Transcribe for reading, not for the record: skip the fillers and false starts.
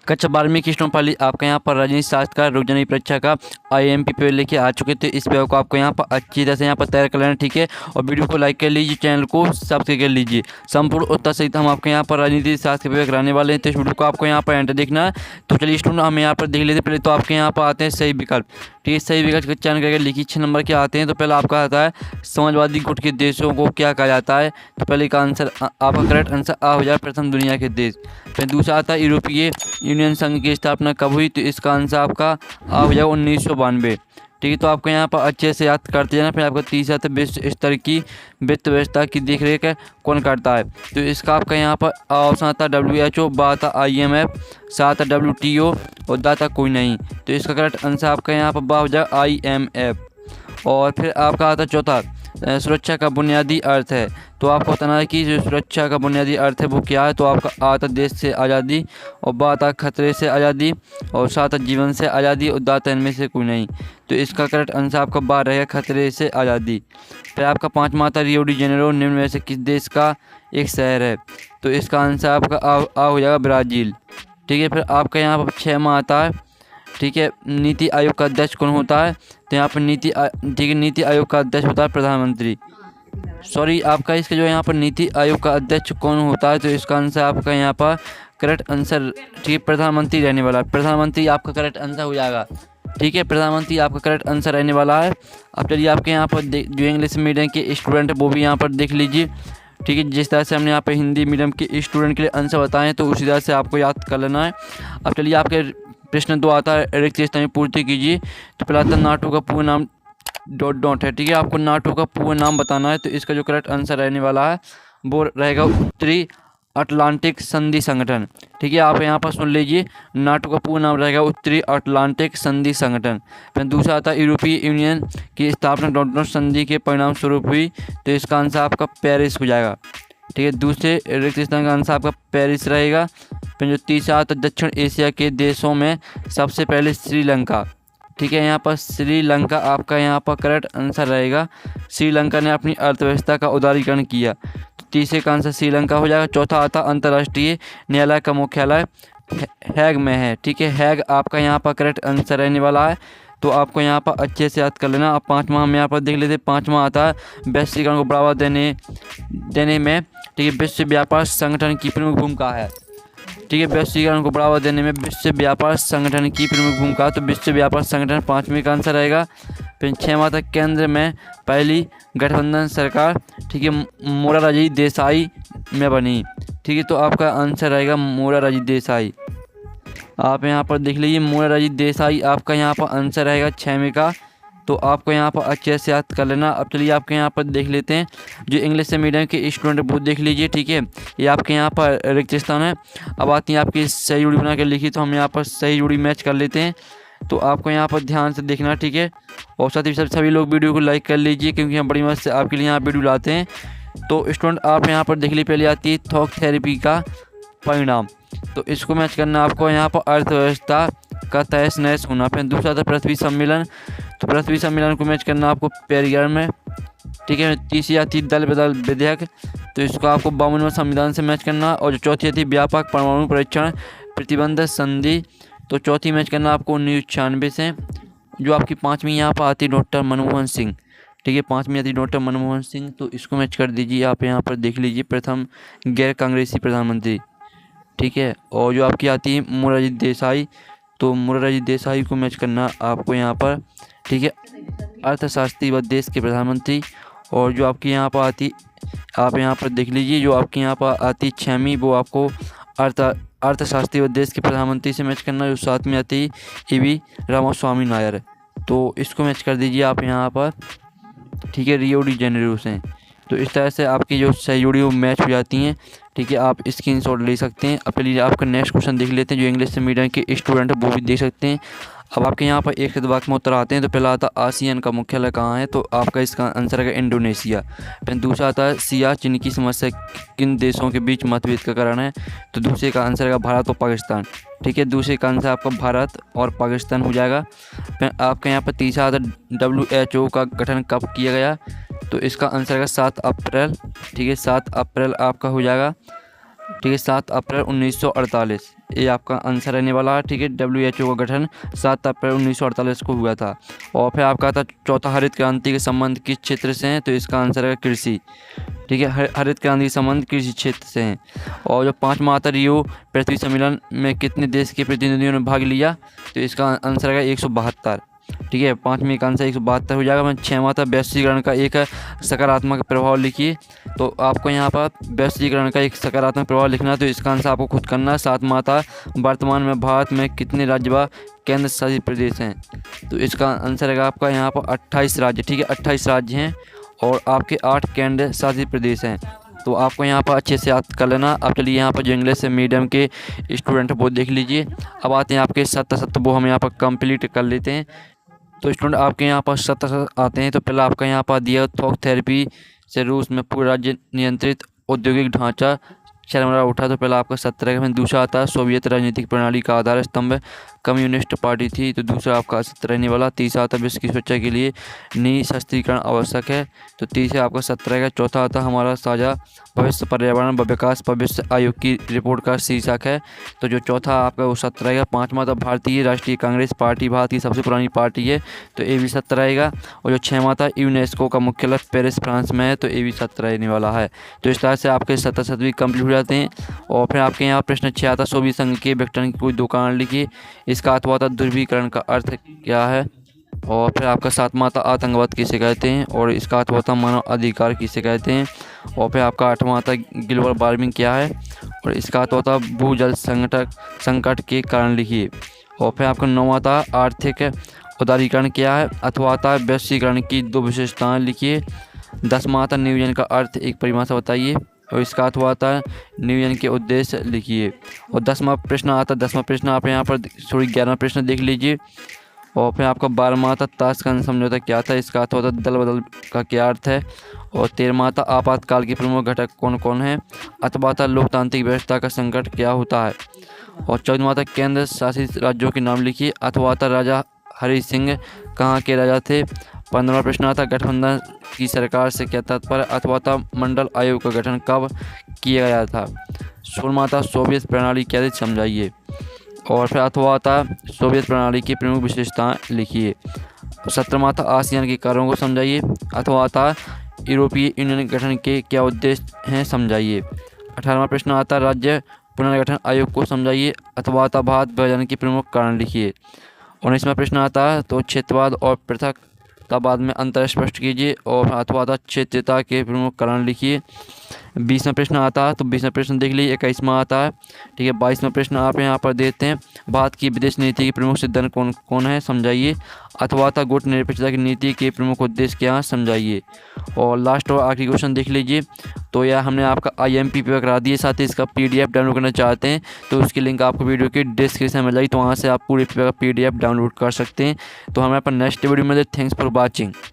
कक्षा 12वीं की स्टोनपाली आपका यहाँ पर राजनीति शास्त्र का रोजाना परीक्षा का IMP पेपर लेके आ चुके थे। इस पेपर को आपको यहाँ पर अच्छी तरह से यहाँ पर तैयार कर लेना, ठीक है। और वीडियो को लाइक कर लीजिए, चैनल को सब्सक्राइब कर लीजिए। संपूर्ण उत्तर सहित हम आपके यहाँ पर राजनीति शास्त्र के पेपर कराने वाले हैं, तो इस वीडियो को आपको यहाँ पर एंटर देखना है। तो चलिए स्टूडेंट हम यहाँ पर देख लेते हैं। पहले तो आपके यहाँ पर आते हैं सही विकल्प, ठीक है। सही विकल्प का चयन करके लिखिए 6 नंबर के आते हैं। तो पहले आपका आता है समाजवादी गुट के देशों को क्या कहा जाता है। तो पहले का आंसर आपका करेक्ट आंसर आ हो जाए प्रथम दुनिया के देश। फिर दूसरा आता है यूरोपीय यूनियन संघ की स्थापना कब हुई। तो इसका आंसर आपका आ हो जाएगा 1992, ठीक है। तो आपको यहाँ पर अच्छे से याद करते जाना। फिर आपका तीसरा आता है विश्व स्तर की वित्त व्यवस्था की देखरेख कौन करता है। तो इसका आपका यहाँ पर ऑप्शन आता है WHO, बा आता IMF, सा आता WTO और दा आता कोई नहीं। तो इसका करेक्ट आंसर आपका यहाँ पर बा हो जाएगा IMF। और फिर आपका आता है चौथा सुरक्षा का बुनियादी अर्थ है। तो आपको बताना है कि जो सुरक्षा का बुनियादी अर्थ है वो क्या है। तो आपका आता देश से आज़ादी, और बा आता खतरे से आज़ादी, और सा आता जीवन से आज़ादी, और दा आता इनमें से कोई नहीं। तो इसका करेक्ट आंसर आपका बा रहेगा खतरे से आज़ादी। फिर आपका पाँचवा आता रियो डी जेनेरो निम्न में से किस देश का एक शहर है। तो इसका आंसर आपका आ हो जाएगा ब्राज़ील, ठीक है। फिर आपका यहाँ पर 6वां आता है, ठीक है, नीति आयोग का अध्यक्ष कौन होता है। तो यहाँ पर ठीक है, नीति आयोग का अध्यक्ष होता है प्रधानमंत्री। सॉरी, आपका इसका जो यहाँ पर नीति आयोग का अध्यक्ष कौन होता है। तो इसका आंसर आपका यहाँ पर करेक्ट आंसर, ठीक है, प्रधानमंत्री रहने वाला है। प्रधानमंत्री आपका करेक्ट आंसर हो जाएगा, ठीक है। प्रधानमंत्री आपका करेक्ट आंसर रहने वाला है। अब चलिए आपके यहाँ पर जो इंग्लिश मीडियम के स्टूडेंट है वो भी यहाँ पर देख लीजिए, ठीक है। जिस तरह से हमने यहाँ पर हिंदी मीडियम के स्टूडेंट के लिए आंसर बताएं तो उसी तरह से आपको याद कर लेना है। अब चलिए आपके प्रश्न 2 आता है रिक्त स्थान में पूर्ति कीजिए। तो पहला आता है नाटो का पूर्ण नाम ... है, ठीक है। आपको नाटो का पूर्ण नाम बताना है। तो इसका जो करेक्ट आंसर रहने वाला है वो रहेगा उत्तरी अटलांटिक संधि संगठन, ठीक है। आप यहाँ पर सुन लीजिए, नाटो का पूर्ण नाम रहेगा उत्तरी अटलांटिक संधि संगठन। फिर दूसरा आता है यूरोपीय यूनियन की स्थापना डॉटन संधि के परिणाम स्वरूप हुई। तो इसका आंसर आपका पेरिस हो जाएगा, ठीक है। दूसरे रिक्त स्थान का आंसर आपका पेरिस रहेगा। फिर जो तीसरा आता है दक्षिण एशिया के देशों में सबसे पहले श्रीलंका, ठीक है। यहाँ पर श्रीलंका आपका यहाँ पर करेक्ट आंसर रहेगा। श्रीलंका ने अपनी अर्थव्यवस्था का उदारीकरण किया। तो तीसरे का आंसर श्रीलंका हो जाएगा। चौथा आता अंतर्राष्ट्रीय न्यायालय का मुख्यालय हैग में है, ठीक है। हैग आपका यहाँ पर करेक्ट आंसर रहने वाला है। तो आपको यहाँ पर अच्छे से याद कर लेना। अब पाँचवा हम यहाँ पर देख लेते हैं। पाँचवा आता है वैश्वीकरण को बढ़ावा देने में, ठीक है, विश्व व्यापार संगठन की प्रमुख भूमिका है, ठीक है। वैश्वीकरण को बढ़ावा देने में विश्व व्यापार संगठन की प्रमुख भूमिका। तो विश्व व्यापार संगठन 5वें का आंसर रहेगा। फिर 6वां तक केंद्र में पहली गठबंधन सरकार, ठीक है, मोरारजी देसाई में बनी, ठीक है। तो आपका आंसर रहेगा मोरारजी देसाई। आप यहाँ पर देख लीजिए, मोरारजी देसाई आपका यहाँ पर आंसर रहेगा 6वें का। तो आपको यहाँ पर अच्छे से याद कर लेना। अब चलिए आपके यहाँ पर देख लेते हैं जो इंग्लिश मीडियम के स्टूडेंट वो देख लीजिए, ठीक है। ये आपके यहाँ पर रिक्त स्थान है। अब आती है आपकी सही जोड़ी बना के लिखी। तो हम यहाँ पर सही जोड़ी मैच कर लेते हैं। तो आपको यहाँ पर ध्यान से देखना, ठीक है। और साथ ही सभी लोग वीडियो को लाइक कर लीजिए क्योंकि हम बड़ी मदद से आपके लिए यहाँ वीडियो लाते हैं। तो स्टूडेंट आप यहाँ पर देख लीजिए, पहले आती है थॉक थेरेपी का परिणाम। तो इसको मैच करना आपको यहाँ पर अर्थव्यवस्था का तहस नहस होना। फिर दूसरा था पृथ्वी सम्मेलन। तो पृथ्वी सम्मेलन को मैच करना आपको पर्यावरण में, ठीक है। तीसरी आती दल बदल विधेयक। तो इसको आपको 52वें संविधान से मैच करना। और जो चौथी आती व्यापक परमाणु परीक्षण प्रतिबंध संधि। तो चौथी मैच करना आपको 1996 से। जो आपकी 5वीं यहाँ पर आती डॉक्टर मनमोहन सिंह, ठीक है। 5वीं आती डॉक्टर मनमोहन सिंह। तो इसको मैच कर दीजिए। आप यहाँ पर देख लीजिए प्रथम गैर कांग्रेसी प्रधानमंत्री, ठीक है। और जो आपकी आती है मोरारजी देसाई। तो मोरारजी देसाई को मैच करना आपको यहाँ पर, ठीक है, अर्थशास्त्री व देश के प्रधानमंत्री। और जो आपकी यहाँ पर आती, आप यहाँ पर देख लीजिए, जो आपकी यहाँ पर आती 6वीं वो आपको अर्थशास्त्री व देश के प्रधानमंत्री से मैच करना। जो 7वीं आती EV रामास्वामी नायर। तो इसको मैच कर दीजिए आप यहाँ पर, ठीक है, रियो डी जेनेरो से। तो इस तरह से आपकी जो सही जोड़ी वो मैच हो जाती हैं, ठीक है। आप स्क्रीनशॉट ले सकते हैं। अब चलिए आपका नेक्स्ट क्वेश्चन देख लेते हैं। जो इंग्लिश मीडियम के स्टूडेंट है वो भी देख सकते हैं। अब आपके यहाँ पर एक वाक्य में उत्तर आते हैं। तो पहला आता आसियान का मुख्यालय कहाँ है। तो आपका इसका आंसर है इंडोनेशिया। फिर दूसरा आता है सियाचिन की समस्या किन देशों के बीच मतभेद का कारण है। तो दूसरे का आंसर है भारत और पाकिस्तान, ठीक है। दूसरे का आंसर आपका भारत और पाकिस्तान हो जाएगा। फिर आपके यहाँ पर तीसरा आता WHO का गठन कब किया गया। तो इसका आंसर है 7 अप्रैल, ठीक है। 7 अप्रैल आपका हो जाएगा, ठीक है। 7 अप्रैल 1948। ये आपका आंसर रहने वाला है। ठीक है, WHO का गठन 7 अप्रैल 1948 को हुआ था। और फिर आपका था चौथा, हरित क्रांति के संबंध किस क्षेत्र से हैं, तो इसका आंसर है कृषि। ठीक है, हरित क्रांति के संबंध कृषि क्षेत्र से हैं। और जो 5वां आता रियो पृथ्वी सम्मेलन में कितने देश के प्रतिनिधियों ने भाग लिया, तो इसका आंसर है 172। ठीक है, 5वीं का आंसर 172 हो जाएगा। 6वां था वैश्वीकरण का एक सकारात्मक प्रभाव लिखिए, तो आपको यहाँ पर वैश्वीकरण का एक सकारात्मक प्रभाव लिखना है, तो इसका आंसर आपको खुद करना है। 7वां था वर्तमान में भारत में कितने राज्य व केंद्र शासित प्रदेश हैं, तो इसका आंसर है आपका यहाँ पर 28 राज्य। ठीक है, 28 राज्य हैं और आपके 8 केंद्र शासित प्रदेश हैं, तो आपको यहाँ पर अच्छे से याद कर लेना। अब चलिए यहाँ पर जो इंग्लिश मीडियम के स्टूडेंट वो देख लीजिए। अब आते हैं आपके 7 वो हम यहाँ पर कंप्लीट कर लेते हैं। तो स्टूडेंट आपके यहाँ पर 7 आते हैं। तो पहला आपका यहाँ पर दिया थोक थेरेपी से रूस में पूरा राज्य नियंत्रित औद्योगिक ढांचा चरमरा उठा, तो पहला आपका 17 का। दूसरा आता है सोवियत राजनीतिक प्रणाली का आधार स्तंभ कम्युनिस्ट पार्टी थी, तो दूसरा आपका 17 रहने वाला। तीसरा आता विश्व की सुरक्षा के लिए निःशस्त्रीकरण आवश्यक है, तो तीसरा आपका 17 का। चौथा आता हमारा साझा भविष्य पर्यावरण व विकास भविष्य आयोग की रिपोर्ट का शीर्षक है, तो जो चौथा आपका वो 17 का। 5वां था भारतीय राष्ट्रीय कांग्रेस पार्टी भारत की सबसे पुरानी पार्टी है, तो ये भी 17 रहेगा। और जो 6वां था यूनेस्को का मुख्यालय पेरिस फ्रांस में है, तो ये भी 17 रहने वाला है। तो इस तरह से आपके 17 कंप्लीट हो जाते हैं। और फिर आपके यहाँ प्रश्न 6 आता सोवियत संघ के विघटन की कोई दो कारण लिखिए, इसका अथवा था ध्रुवीकरण का अर्थ क्या है। और फिर आपका 7वां था आतंकवाद किसे कहते हैं, और इसका अथवा था मानव अधिकार किसे कहते हैं। और फिर आपका 8वां था ग्लोबल वार्मिंग क्या है, और इसका अथवा था भूजल संकट के कारण लिखिए। और फिर आपका 9वां था आर्थिक उदारीकरण क्या है, अथवा था वैश्वीकरण की दो विशेषताएं लिखिए। 10वां था नियोजन का अर्थ एक परिभाषा बताइए, और इसका अथवा आता है नियोजन के उद्देश्य लिखिए। और 10वां प्रश्न आता है, 10वां प्रश्न आप यहाँ पर 11वां प्रश्न देख लीजिए। और फिर आपका 12वां था ताशकंद समझौता क्या था, इसका अथवा था दल बदल का क्या अर्थ है। और 13वां था आपातकाल के प्रमुख घटक कौन कौन है, अथवा था लोकतांत्रिक व्यवस्था का संकट क्या होता है। और 14वां था केंद्र शासित राज्यों के नाम लिखिए, अथवा था राजा हरि सिंह कहाँ के राजा थे। 15वां प्रश्न आता गठबंधन की सरकार से क्या तात्पर्य, अथवा था मंडल आयोग का गठन कब किया गया था। 16वां था सोवियत प्रणाली क्या थी समझाइए। और फिर अथवा था सोवियत प्रणाली की प्रमुख विशेषताएं लिखिए। 17वां था आसियान के कार्यों को समझाइए, अथवा था यूरोपीय यूनियन गठन के क्या उद्देश्य हैं समझाइए। 18वां प्रश्न आता राज्य पुनर्गठन आयोग को समझाइए, अथवा था भारत विभाजन के प्रमुख कारण लिखिए। 19वां प्रश्न आता है तो क्षेत्रवाद और पृथकतावाद में अंतर स्पष्ट कीजिए, और अथवा था क्षेत्रीयता के प्रमुख कारण लिखिए। 20वां प्रश्न आता है तो 20वां प्रश्न देख लीजिए। 21वां आता है, ठीक है। 22वां प्रश्न आप यहाँ पर देते हैं भारत की विदेश नीति के प्रमुख सिद्धांत कौन कौन है समझाइए, अथवा था गुट निरपेक्षता की नीति के प्रमुख उद्देश्य क्या है समझाइए। और लास्ट और आखिरी क्वेश्चन देख लीजिए। तो यह हमने आपका IMP पेपर करा दिए, साथ ही इसका PDF डाउनलोड करना चाहते हैं तो उसकी लिंक आपको वीडियो के डिस्क्रिप्शन में मिल जाएगी, तो वहाँ से आप पूरे पेपर का PDF डाउनलोड कर सकते हैं। तो हमें अपन नेक्स्ट वीडियो में थैंक्स फॉर वॉचिंग।